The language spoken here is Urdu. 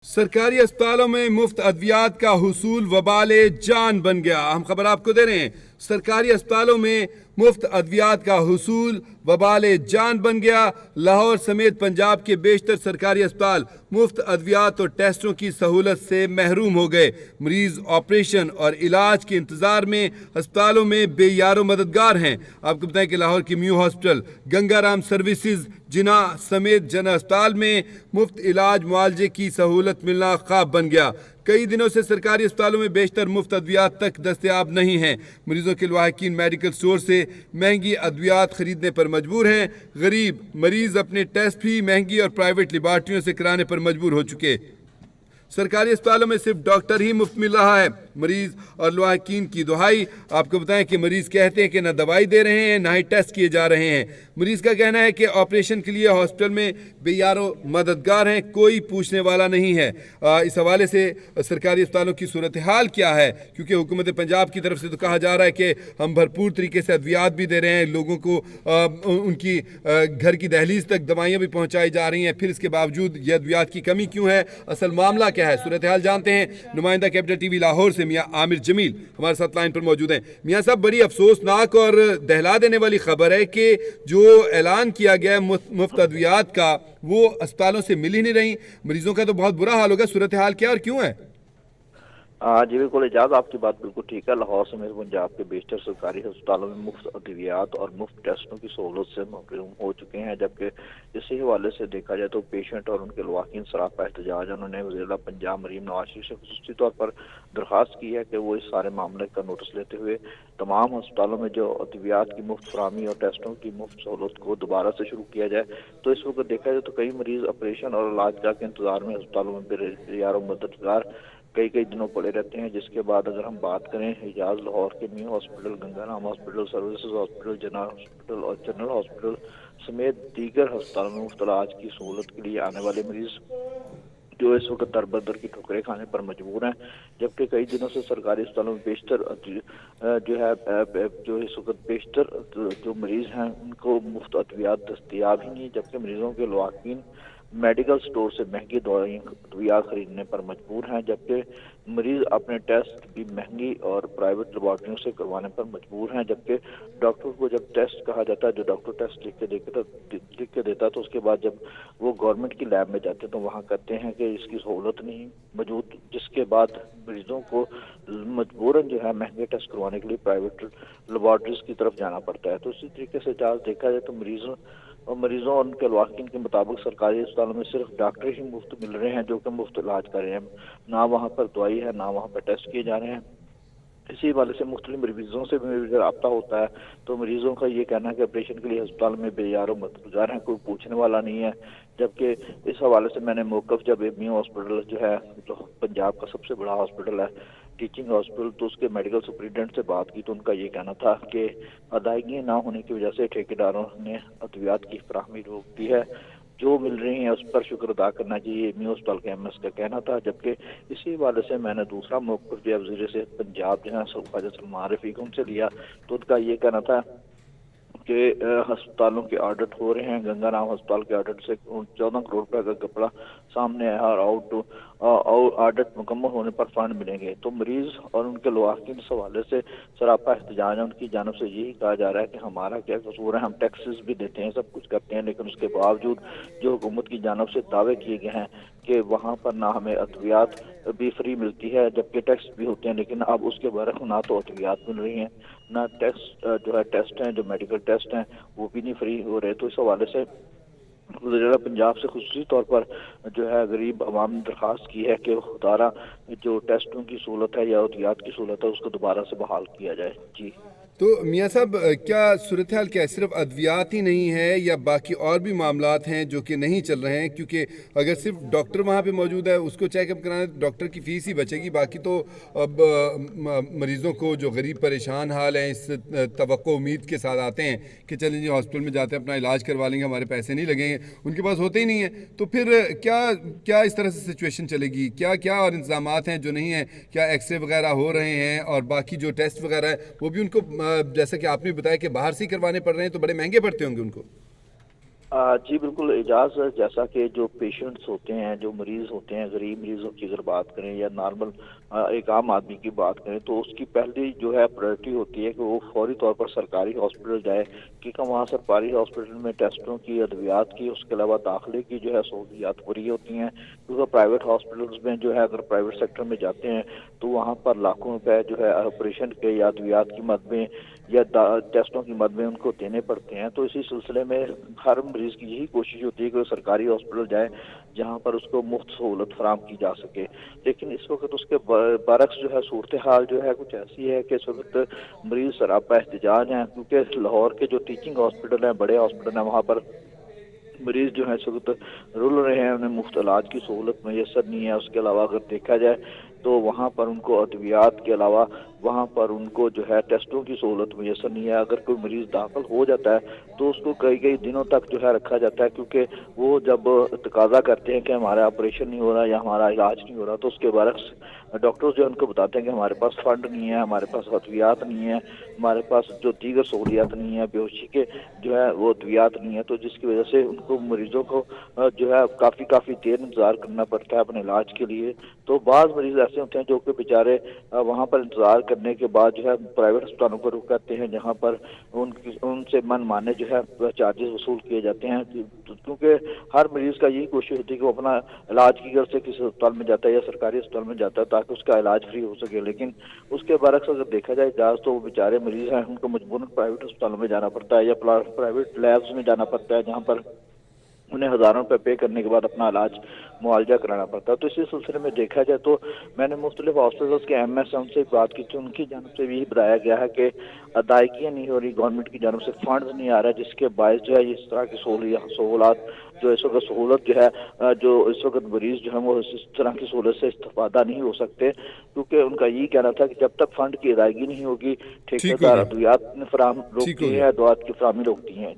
سرکاری اسپتالوں میں مفت ادویات کا حصول وبال جان بن گیا۔ ہم خبر آپ کو دے رہے ہیں، سرکاری اسپتالوں میں مفت ادویات کا حصول وبال جان بن گیا۔ لاہور سمیت پنجاب کے بیشتر سرکاری اسپتال مفت ادویات اور ٹیسٹوں کی سہولت سے محروم ہو گئے۔ مریض آپریشن اور علاج کے انتظار میں اسپتالوں میں بے یار و مددگار ہیں۔ آپ کو بتائیں کہ لاہور کی میو ہاسپٹل، گنگا رام سروسز، جناح سمیت جن اسپتال میں مفت علاج معالجے کی سہولت ملنا خواب بن گیا۔ کئی دنوں سے سرکاری اسپتالوں میں بیشتر مفت ادویات تک دستیاب نہیں ہیں۔ مریضوں کے لواحقین میڈیکل سٹور سے مہنگی ادویات خریدنے پر مجبور ہیں۔ غریب مریض اپنے ٹیسٹ بھی مہنگی اور پرائیویٹ لیبارٹریوں سے کرانے پر مجبور ہو چکے۔ سرکاری اسپتالوں میں صرف ڈاکٹر ہی مفت مل رہا ہے۔ مریض اور لواحقین کی دہائی۔ آپ کو بتائیں کہ مریض کہتے ہیں کہ نہ دوائی دے رہے ہیں، نہ ہی ٹیسٹ کیے جا رہے ہیں۔ مریض کا کہنا ہے کہ آپریشن کے لیے ہاسپٹل میں بے یار و مددگار ہیں، کوئی پوچھنے والا نہیں ہے۔ اس حوالے سے سرکاری اسپتالوں کی صورتحال کیا ہے؟ کیونکہ حکومت پنجاب کی طرف سے تو کہا جا رہا ہے کہ ہم بھرپور طریقے سے ادویات بھی دے رہے ہیں، لوگوں کو ان کی گھر کی دہلیز تک دوائیاں بھی پہنچائی جا رہی ہیں، پھر اس کے باوجود یہ ادویات کی کمی کیوں ہے؟ اصل معاملہ کیا ہے؟ صورتحال جانتے ہیں۔ نمائندہ کیپٹل ٹی وی لاہور سے میاں عامر جمیل ہمارے ساتھ لائن پر موجود ہیں۔ میاں صاحب، بڑی افسوسناک اور دہلا دینے والی خبر ہے کہ جو اعلان کیا گیا ہے مفت ادویات کا، وہ اسپتالوں سے مل ہی نہیں رہی۔ مریضوں کا تو بہت برا حال ہوگا۔ صورتحال کیا اور کیوں ہے؟ جی بالکل اعجاز، آپ کی بات بالکل ٹھیک ہے۔ لاہور سمیت پنجاب کے بیشتر سرکاری ہسپتالوں میں مفت ادویات اور مفت ٹیسٹوں کی سہولت سے محروم ہو چکے ہیں، جبکہ اسی حوالے سے دیکھا جائے تو پیشنٹ اور ان کے لواحقین سراپا احتجاج۔ انہوں نے وزیر اعلیٰ پنجاب مریم نواز شریف سے خصوصی طور پر درخواست کی ہے کہ وہ اس سارے معاملے کا نوٹس لیتے ہوئے تمام ہسپتالوں میں جو ادویات کی مفت فراہمی اور ٹیسٹوں کی مفت سہولت کو دوبارہ سے شروع کیا جائے۔ تو اس وقت دیکھا جائے تو کئی مریض آپریشن اور علاج کے انتظار میں ہسپتالوں میں بے یار و مددگار کئی دنوں پڑے رہتے ہیں، جس کے بعد اگر ہم بات کریں حجاز لاہور کے Mayo hospital, Ganga Ram hospital, Services hospital, Jinnah hospital اور جنرل ہاسپٹل سمیت دیگر ہسپتالوں میں مفت علاج کی سہولت کے لیے آنے والے مریض جو اس وقت در بدر کی ٹھوکریں کھانے پر مجبور ہیں، جبکہ کئی دنوں سے سرکاری اسپتالوں میں بیشتر جو اس وقت بیشتر جو مریض ہیں ان کو مفت ادویات دستیاب ہی نہیں، جبکہ مریضوں کے لواحقین میڈیکل سٹور سے مہنگی ادویات خریدنے پر مجبور ہیں، جبکہ مریض اپنے ٹیسٹ بھی مہنگی اور پرائیویٹ لیبارٹریوں سے کروانے پر مجبور ہیں، جبکہ ڈاکٹر کو جب ٹیسٹ کہا جاتا ہے، جو ڈاکٹر ٹیسٹ لکھ کے دیتا ہے، تو اس کے بعد جب وہ گورنمنٹ کی لیب میں جاتے ہیں تو وہاں کہتے ہیں کہ اس کی سہولت نہیں موجود، جس کے بعد مریضوں کو مجبوراً جو ہے مہنگے ٹیسٹ کروانے کے لیے پرائیویٹ لیبارٹریز کی طرف جانا پڑتا ہے۔ تو اسی طریقے سے دیکھا جائے تو مریضوں اور ان کے لواحقین کے مطابق سرکاری اسپتالوں میں صرف ڈاکٹر ہی مفت مل رہے ہیں جو کہ مفت علاج کر رہے ہیں، نہ وہاں پر دوائی ہے، نہ وہاں پر ٹیسٹ کیے جا رہے ہیں۔ اسی حوالے سے مختلف مریضوں سے بھی رابطہ ہوتا ہے تو مریضوں کا یہ کہنا ہے کہ آپریشن کے لیے ہسپتال میں بے یار و مددگار ہیں، کوئی پوچھنے والا نہیں ہے، جبکہ اس حوالے سے میں نے موقف جب میو ہاسپٹل جو ہے جو پنجاب کا سب سے بڑا ہاسپٹل ہے، ٹیچنگ ہاسپٹل، تو اس کے میڈیکل سپرنٹینڈنٹ سے بات کی تو ان کا یہ کہنا تھا کہ ادائیگی نہ ہونے کی وجہ سے ٹھیکیداروں نے ادویات کی فراہمی روک دی ہے، جو مل رہی ہیں اس پر شکر ادا کرنا چاہیے، میو ہسپتال کے ایم ایس کا کہنا تھا۔ جبکہ اسی حوالے سے میں نے دوسرا موقف جو ہے وزیر صحت پنجاب جو ہے خواجہ سلمان رفیق ان سے لیا تو ان کا یہ کہنا تھا کہ ہسپتالوں کے آڈٹ ہو رہے ہیں، گنگا رام ہسپتال کے آڈٹ سے 14 کروڑ روپے کا کپڑا سامنے آیا اور آڈٹ مکمل ہونے پر فنڈ ملیں گے۔ تو مریض اور ان کے لواحقین اس حوالے سے سراپا احتجاج ہے، ان کی جانب سے یہی کہا جا رہا ہے کہ ہمارا کیا قصور ہے، ہم ٹیکسز بھی دیتے ہیں، سب کچھ کرتے ہیں، لیکن اس کے باوجود جو حکومت کی جانب سے دعوے کیے گئے ہیں کہ وہاں پر نہ ہمیں ادویات بھی فری ملتی ہے جبکہ ٹیکس بھی ہوتے ہیں، لیکن اب اس کے برعکس نہ تو ادویات مل رہی ہیں، نہ ٹیسٹ ہیں، جو میڈیکل ٹیسٹ ہیں وہ بھی نہیں فری ہو رہے۔ تو اس حوالے سے وزیر اعلیٰ پنجاب سے خصوصی طور پر جو ہے غریب عوام نے درخواست کی ہے کہ خدارہ جو ٹیسٹوں کی سہولت ہے یا ادویات کی سہولت ہے اس کو دوبارہ سے بحال کیا جائے۔ جی تو میاں صاحب، کیا صورتحال کیا ہے؟ صرف ادویات ہی نہیں ہے یا باقی اور بھی معاملات ہیں جو کہ نہیں چل رہے ہیں؟ کیونکہ اگر صرف ڈاکٹر وہاں پہ موجود ہے، اس کو چیک اپ کرانا، ڈاکٹر کی فیس ہی بچے گی، باقی تو اب مریضوں کو جو غریب پریشان حال ہیں اس توقع امید کے ساتھ آتے ہیں کہ چلیں جی ہاسپٹل میں جاتے ہیں اپنا علاج کروا لیں گے، ہمارے پیسے نہیں لگیں گے، ان کے پاس ہوتے ہی نہیں ہیں، تو پھر کیا اس طرح سے سچویشن چلے گی؟ کیا اور انتظامات ہیں جو نہیں ہیں؟ کیا ایکس رے وغیرہ ہو رہے ہیں اور باقی جو ٹیسٹ وغیرہ ہے وہ بھی ان کو جیسا کہ آپ نے بتایا کہ باہر سے ہی کروانے پڑ رہے ہیں، تو بڑے مہنگے پڑتے ہوں گے ان کو؟ جی بالکل اعجاز، جیسا کہ جو پیشنٹس ہوتے ہیں، جو مریض ہوتے ہیں، غریب مریضوں کی اگر بات کریں یا نارمل ایک عام آدمی کی بات کریں، تو اس کی پہلی جو ہے پرائرٹی ہوتی ہے کہ وہ فوری طور پر سرکاری ہاسپٹل جائے، کیونکہ وہاں سرکاری ہاسپٹل میں ٹیسٹوں کی، ادویات کی، اس کے علاوہ داخلے کی جو ہے سہولیات فری ہوتی ہیں، کیونکہ پرائیویٹ ہاسپٹلس میں جو ہے اگر پرائیویٹ سیکٹر میں جاتے ہیں تو وہاں پر لاکھوں روپے جو ہے آپریشن کے یا ادویات کی مد میں یا ٹیسٹوں کی مد میں ان کو دینے پڑتے ہیں۔ تو اسی سلسلے میں ہر مریض کی یہی کوشش ہوتی ہے کہ وہ سرکاری ہاسپٹل جائے جہاں پر اس کو مفت سہولت فراہم کی جا سکے، لیکن اس وقت اس کے برعکس جو ہے صورتحال جو ہے کچھ ایسی ہے کہ اس وقت مریض سراپا احتجاج ہیں، کیونکہ لاہور کے جو ٹیچنگ ہاسپٹل ہیں، بڑے ہاسپٹل ہیں، وہاں پر مریض جو ہے اس وقت رول رہے ہیں، انہیں مفت علاج کی سہولت میسر نہیں ہے۔ اس کے علاوہ اگر دیکھا جائے تو وہاں پر ان کو ادویات کے علاوہ وہاں پر ان کو جو ہے ٹیسٹوں کی سہولت میسر نہیں ہے۔ اگر کوئی مریض داخل ہو جاتا ہے تو اس کو کئی دنوں تک جو ہے رکھا جاتا ہے، کیونکہ وہ جب تقاضا کرتے ہیں کہ ہمارا آپریشن نہیں ہو رہا یا ہمارا علاج نہیں ہو رہا، تو اس کے برعکس ڈاکٹرز جو ان کو بتاتے ہیں کہ ہمارے پاس فنڈ نہیں ہے، ہمارے پاس ادویات نہیں ہے، ہمارے پاس جو دیگر سہولیات نہیں ہے، بے ہوشی کے جو ہے وہ ادویات نہیں ہے، تو جس کی وجہ سے ان کو مریضوں کو جو ہے کافی دیر انتظار کرنا پڑتا ہے اپنے علاج کے لیے۔ تو بعض مریض ایسے ہوتے ہیں جو کہ بیچارے وہاں پر انتظار کرنے کے بعد جو ہے پرائیویٹ اسپتالوں پر رک کرتے ہیں، جہاں پر ان سے من مانے جو ہے چارجز وصول کیے جاتے ہیں، کیونکہ ہر مریض کا یہی کوشش ہوتی ہے کہ وہ اپنا علاج کی غرض سے کسی اسپتال میں جاتا ہے یا سرکاری اسپتال میں جاتا ہے تاکہ اس کا علاج فری ہو سکے، لیکن اس کے برعکس اگر دیکھا جائے جاز تو وہ بیچارے مریض ہیں، ان کو مجبوراً پرائیویٹ اسپتالوں میں جانا پڑتا ہے یا پرائیویٹ لیبز میں جانا پڑتا ہے، جہاں پر انہیں ہزاروں روپے پے کرنے کے بعد اپنا علاج معالجہ کرانا پڑتا ہے۔ تو اسی سلسلے میں دیکھا جائے تو میں نے مختلف ہاسپٹلس کے ایم ایس سے بات کی تھی، ان کی جانب سے بھی یہی بتایا گیا ہے کہ ادائیگیاں نہیں ہو رہی، گورنمنٹ کی جانب سے فنڈز نہیں آ رہا، جس کے باعث جو ہے اس طرح کی سہولات جو اس وقت سہولت جو ہے جو اس وقت مریض جو ہے وہ اس طرح کی سہولت سے استفادہ نہیں ہو سکتے، کیونکہ ان کا یہی کہنا تھا کہ جب تک فنڈ کی ادائیگی نہیں ہوگی ٹھیک ہو ٹھیکیدار گیا، ادویات فراہم ٹھیک ہو روکتی گیا۔ ہیں، ادویات کی فراہمی روکتی ہیں۔